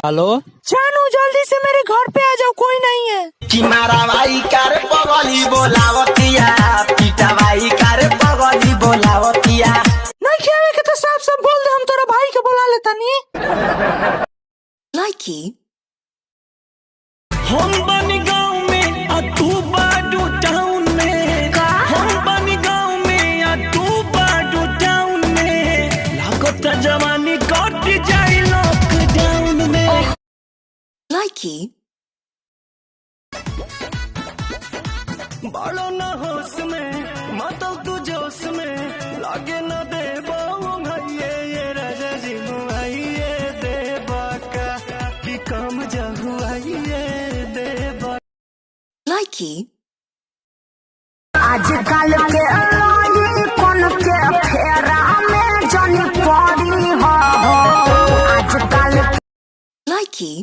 Hello जानू जल्दी से मेरे घर पे आ जाओ, कोई नहीं है। कि मारावाई कर पगली बोलावतिया, पिटावाई कर पगली बोलावतिया। नहीं खेवे के तो साफ साफ बोल दे, हम तोरा भाई के बुला लेता नी। लाइकी हम बनी गाँव में आ तू बाडू टाउन में, हम बनी गाँव में आ तू बाडू टाउन में, लागत जवानी कट जाई लॉकडाउन में। लाइकी बालो न होश में मातल तू जोश में, लागे न दे ये राजा जी मुआइए देवा का कि कम जहुआइए देवा। लाइकी आजकल के कौन के फेरा में जानी पड़ी हो आजकल। लाइकी